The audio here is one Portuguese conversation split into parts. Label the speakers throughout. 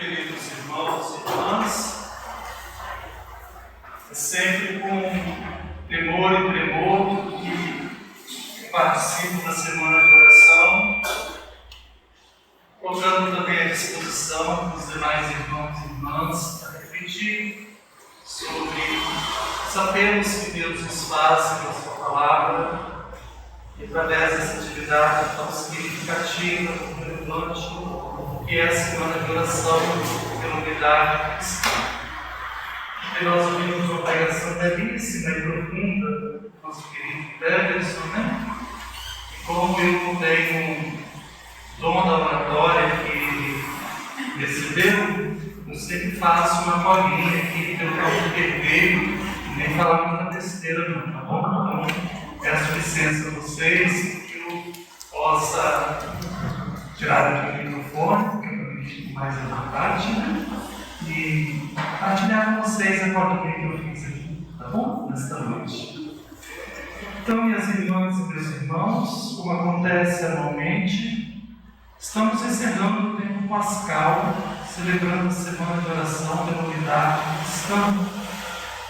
Speaker 1: Queridos irmãos e irmãs, é sempre com temor e tremor que participo da semana de oração, colocando também à disposição dos demais irmãos e irmãs para refletir sobre os apelos que Deus nos faz na sua palavra e através dessa atividade tão significativa, tão relevante, que é a semana de oração pela unidade cristã. E nós ouvimos uma pregação belíssima e profunda do nosso querido Everson, né? E como eu não tenho o dom da oratória que ele recebeu, eu sempre faço uma colinha aqui, que eu não perder e nem falar muita besteira não, tá bom? Então, peço licença a vocês que eu possa tirar aqui o microfone, que eu me fico mais à vontade, né? E partilhar com vocês a colinha que eu fiz aqui, tá bom? Nesta noite. Então, minhas irmãs e meus irmãos, como acontece anualmente, estamos encerrando o tempo pascal, celebrando a semana de oração pela unidade cristã,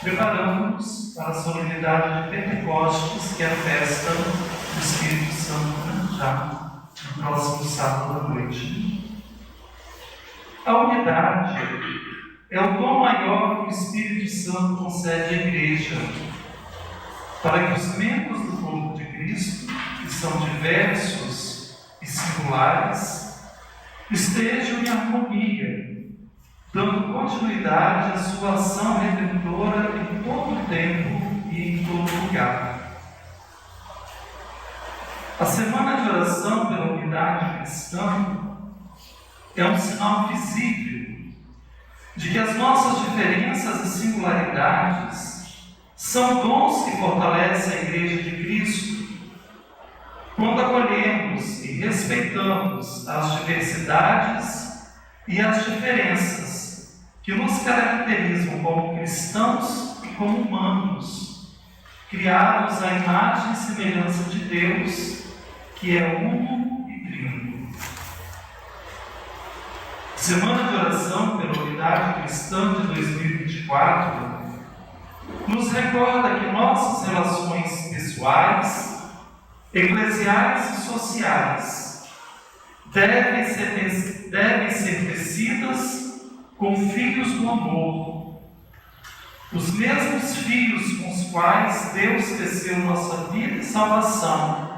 Speaker 1: preparando-nos para a solenidade de Pentecostes, que é a festa do Espírito Santo, né? Já no próximo sábado à noite. A unidade é o dom maior que o Espírito Santo concede à Igreja, para que os membros do corpo de Cristo, que são diversos e singulares, estejam em harmonia, dando continuidade à sua ação redentora em todo o tempo e em todo lugar. A semana de oração pela unidade cristã é um sinal visível de que as nossas diferenças e singularidades são dons que fortalecem a Igreja de Cristo. Quando acolhemos e respeitamos as diversidades e as diferenças que nos caracterizam como cristãos e como humanos, criados à imagem e semelhança de Deus, que é uno e trino. Semana de oração pela unidade cristã de 2024 nos recorda que nossas relações pessoais, eclesiais e sociais devem ser tecidas com fios do amor, os mesmos fios com os quais Deus teceu nossa vida e salvação,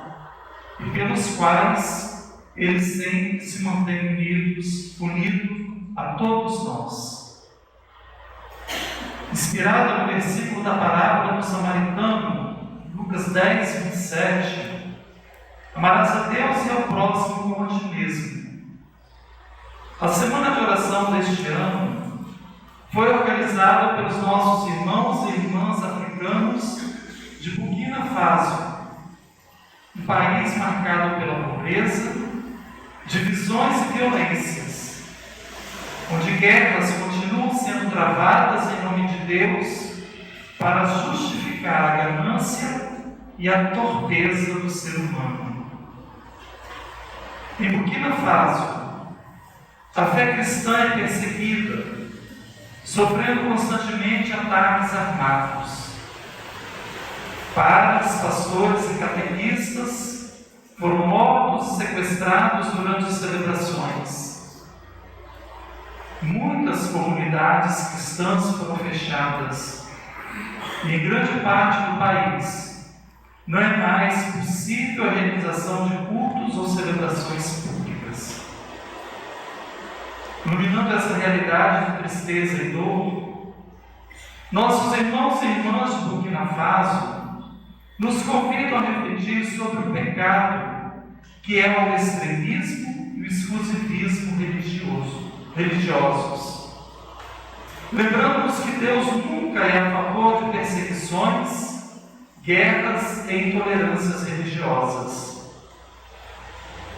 Speaker 1: e pelos quais Ele sempre se mantém unido a todos nós. Inspirado no versículo da parábola do samaritano, Lucas 10, 27, amarás a Deus e ao próximo como a ti mesmo. A semana de oração deste ano foi organizada pelos nossos irmãos e irmãs africanos de Burkina Faso, um país marcado pela pobreza, divisões e violências, onde guerras continuam sendo travadas em nome de Deus para justificar a ganância e a torpeza do ser humano. Em Burkina Faso, a fé cristã é perseguida, sofrendo constantemente ataques armados. Padres, pastores e catequistas foram mortos e sequestrados durante as celebrações. Muitas comunidades cristãs foram fechadas e em grande parte do país não é mais possível a realização de cultos ou celebrações públicas. Iluminando essa realidade de tristeza e dor, nossos irmãos e irmãs de Burkina Faso nos convidam a refletir sobre o pecado que é o extremismo e o exclusivismo religiosos. Lembramos que Deus nunca é a favor de perseguições, guerras e intolerâncias religiosas.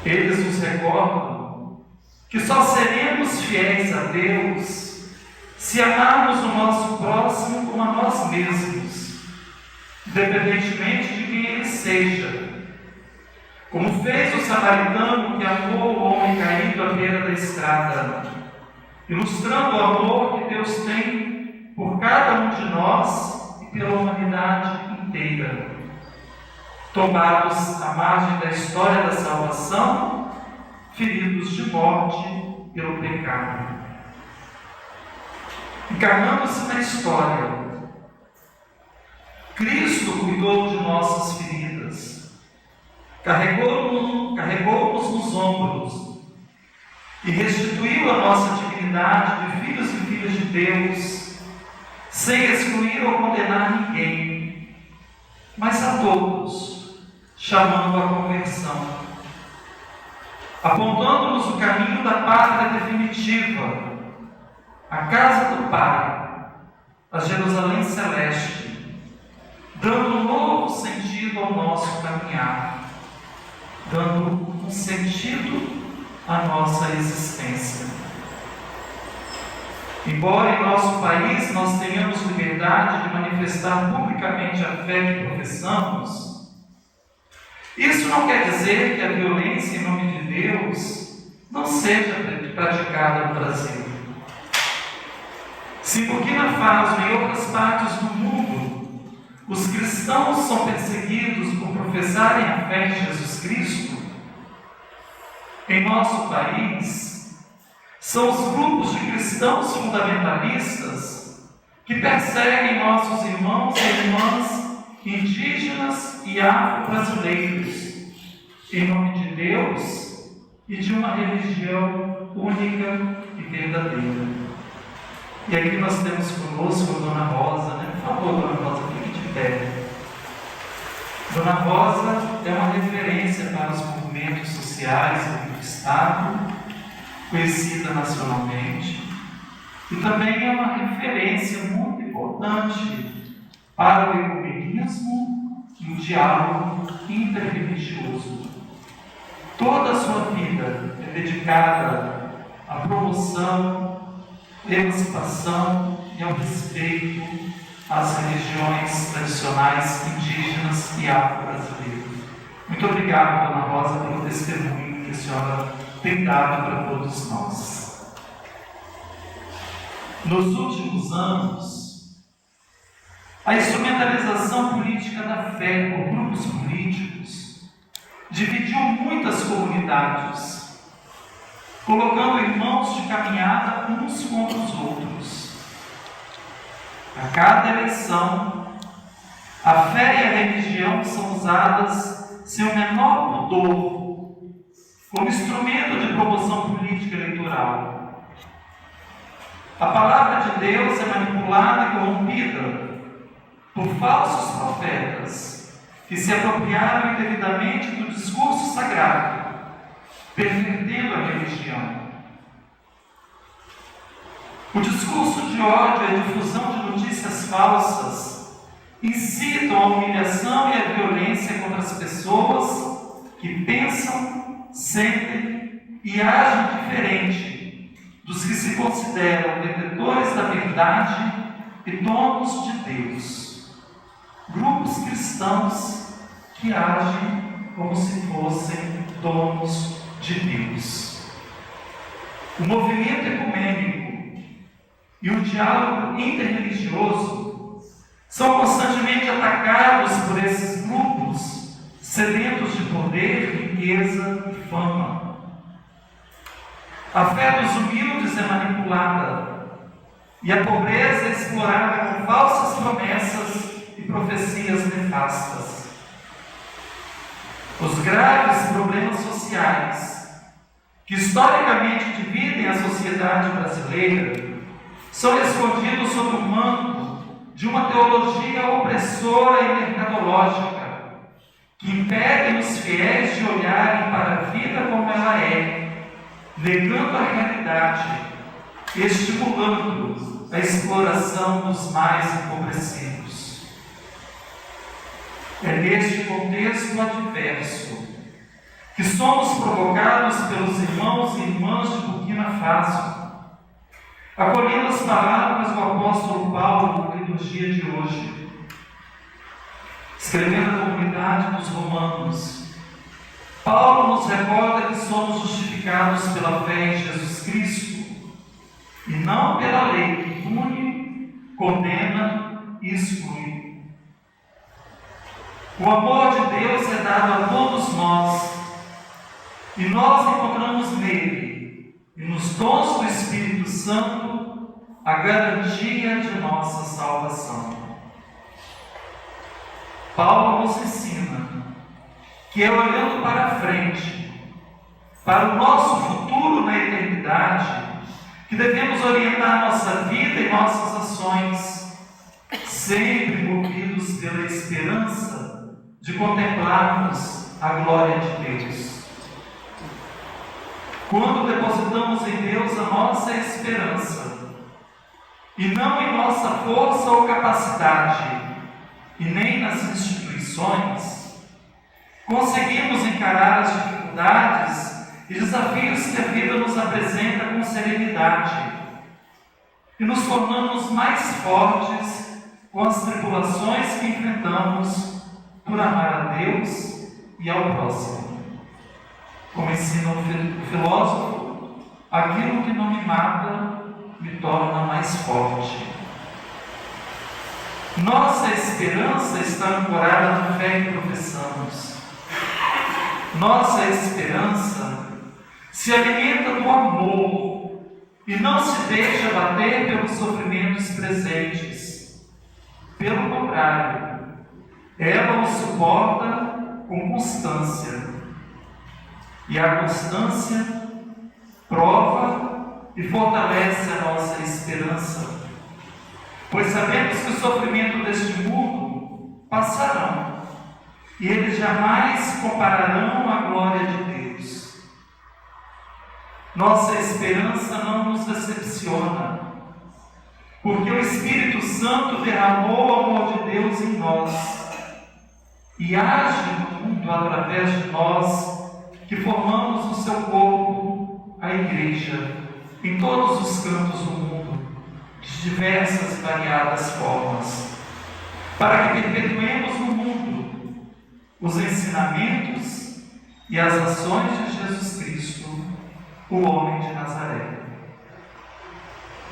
Speaker 1: Eles nos recordam que só seremos fiéis a Deus se amarmos o nosso próximo como a nós mesmos, independentemente de quem ele seja, como fez o samaritano que amou o homem caído à beira da estrada. ilustrando o amor que Deus tem por cada um de nós e pela humanidade inteira. Tomados à margem da história da salvação, feridos de morte pelo pecado. Encarnando-se na história, Cristo cuidou de nossas feridas, carregou-nos nos ombros e restituiu a nossa dignidade de filhos e filhas de Deus, sem excluir ou condenar ninguém, mas a todos, chamando a conversão, apontando-nos o caminho da pátria definitiva, a casa do Pai, a Jerusalém celeste, dando um novo sentido ao nosso caminhar, dando um sentido à nossa existência. Embora em nosso país nós tenhamos liberdade de manifestar publicamente a fé que professamos, isso não quer dizer que a violência em nome de Deus não seja praticada no Brasil. Se em Burkina Faso e em outras partes do mundo os cristãos são perseguidos por professarem a fé em Jesus Cristo, em nosso país são os grupos de cristãos fundamentalistas que perseguem nossos irmãos e irmãs indígenas e afro-brasileiros em nome de Deus e de uma religião única e verdadeira. E aqui nós temos conosco a Dona Rosa, né? Por favor, Dona Rosa, fique de pé. Dona Rosa é uma referência para os movimentos sociais do Estado, conhecida nacionalmente, e também é uma referência muito importante para o ecumenismo e o diálogo interreligioso. Toda a sua vida é dedicada à promoção, emancipação e ao respeito às religiões tradicionais indígenas e afro-brasileiras. Muito obrigado, Dona Rosa, pelo testemunho que a senhora tem dado para todos nós. Nos últimos anos, a instrumentalização política da fé por grupos políticos dividiu muitas comunidades, colocando irmãos de caminhada uns contra os outros. A cada eleição, a fé e a religião são usadas sem o menor pudor, como instrumento de promoção política eleitoral. A palavra de Deus é manipulada e corrompida por falsos profetas que se apropriaram indevidamente do discurso sagrado, pervertendo a religião. O discurso de ódio e a difusão de notícias falsas incitam a humilhação e a violência contra as pessoas que pensam, sentem e agem diferente dos que se consideram detentores da verdade e donos de Deus. Grupos cristãos que agem como se fossem donos de Deus. O movimento ecumênico e o diálogo interreligioso são constantemente atacados por esses grupos sedentos de poder, riqueza e fama. A fé dos humildes é manipulada e a pobreza é explorada com falsas promessas e profecias nefastas. Os graves problemas sociais que historicamente dividem a sociedade brasileira são escondidos sob o manto de uma teologia opressora e mercadológica que impedem os fiéis de olharem para a vida como ela é, negando a realidade e estimulando a exploração dos mais empobrecidos. É neste contexto adverso que somos provocados pelos irmãos e irmãs de Burkina Faso, acolhendo as palavras do apóstolo Paulo na liturgia de hoje, escrevendo à comunidade dos romanos. Paulo nos recorda que somos justificados pela fé em Jesus Cristo, e não pela lei que pune, condena e exclui. O amor de Deus é dado a todos nós, e nós encontramos nele e nos dons do Espírito Santo a garantia de nossa salvação. Paulo nos ensina que é olhando para a frente, para o nosso futuro na eternidade, que devemos orientar nossa vida e nossas ações, sempre movidos pela esperança de contemplarmos a glória de Deus. Quando depositamos em Deus a nossa esperança, e não em nossa força ou capacidade, e nem nas instituições, conseguimos encarar as dificuldades e desafios que a vida nos apresenta com serenidade, e nos tornamos mais fortes com as tribulações que enfrentamos por amar a Deus e ao próximo. Como ensina o filósofo, aquilo que não me mata me torna mais forte. Nossa esperança está ancorada na fé que professamos. Nossa esperança se alimenta do amor e não se deixa bater pelos sofrimentos presentes. Pelo contrário, ela os suporta com constância. E a constância prova e fortalece a nossa esperança, pois sabemos que o sofrimento deste mundo passarão, e eles jamais compararão a glória de Deus. Nossa esperança não nos decepciona, porque o Espírito Santo derramou o amor de Deus em nós, e age no mundo através de nós, que formamos o seu corpo, a Igreja, em todos os cantos do mundo, de diversas e variadas formas, para que perpetuemos no mundo os ensinamentos e as ações de Jesus Cristo, o homem de Nazaré.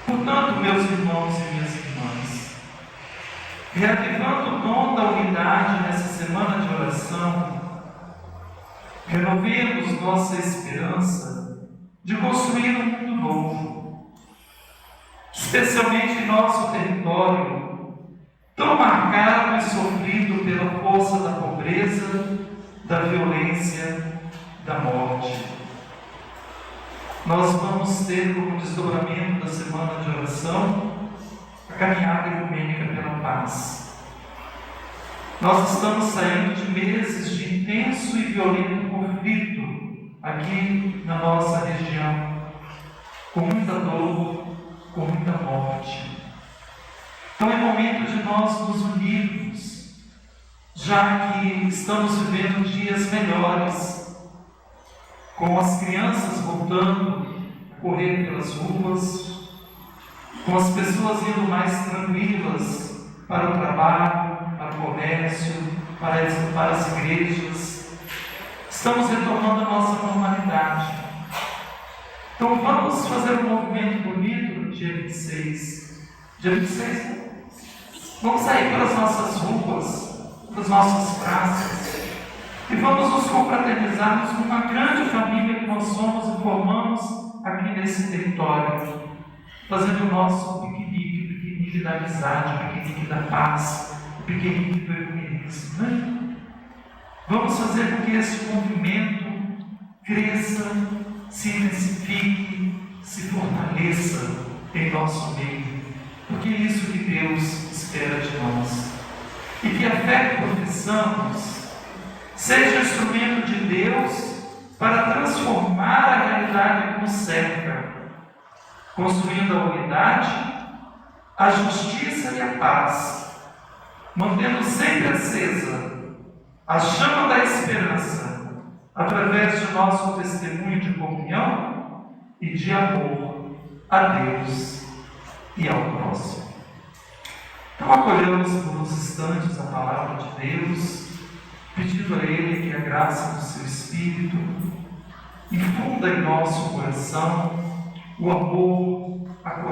Speaker 1: Portanto, meus irmãos e minhas irmãs, reavivando o dom da unidade nessa semana de oração, renovemos nossa esperança de construir um mundo novo, especialmente em nosso território, tão marcado e sofrido pela força da pobreza, da violência, da morte. Nós vamos ter como desdobramento da semana de oração a caminhada ecumênica pela paz. Nós estamos saindo de meses de intenso e violento conflito aqui na nossa região, com muita dor, com muita morte. Então é momento de nós nos unirmos, já que estamos vivendo dias melhores, com as crianças voltando a correr pelas ruas, com as pessoas indo mais tranquilas para o trabalho, para o comércio, para as igrejas. Estamos retomando a nossa normalidade. Então vamos fazer um movimento bonito no dia 26. Dia 26, vamos sair pelas nossas ruas, pelas nossas praças, e vamos nos confraternizarmos com uma grande família que nós somos e formamos aqui nesse território, fazendo o nosso piquenique, o piquenique da amizade, o piquenique da paz, o piquenique do ecumenismo, né? Vamos fazer com que esse movimento cresça, se intensifique, se fortaleça em nosso meio, porque é isso que Deus espera de nós. E que a fé que professamos seja instrumento de Deus para transformar a realidade que nos cerca, construindo a unidade, a justiça e a paz, mantendo sempre acesa a chama da esperança, através de nosso testemunho de comunhão e de amor a Deus e ao próximo. Então acolhamos por uns instantes a palavra de Deus, pedindo a Ele que a graça do seu Espírito infunda em nosso coração o amor, a coragem,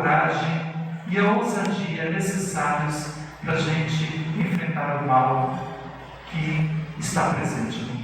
Speaker 1: e a ousadia necessários para a gente enfrentar o mal que está presente no mundo.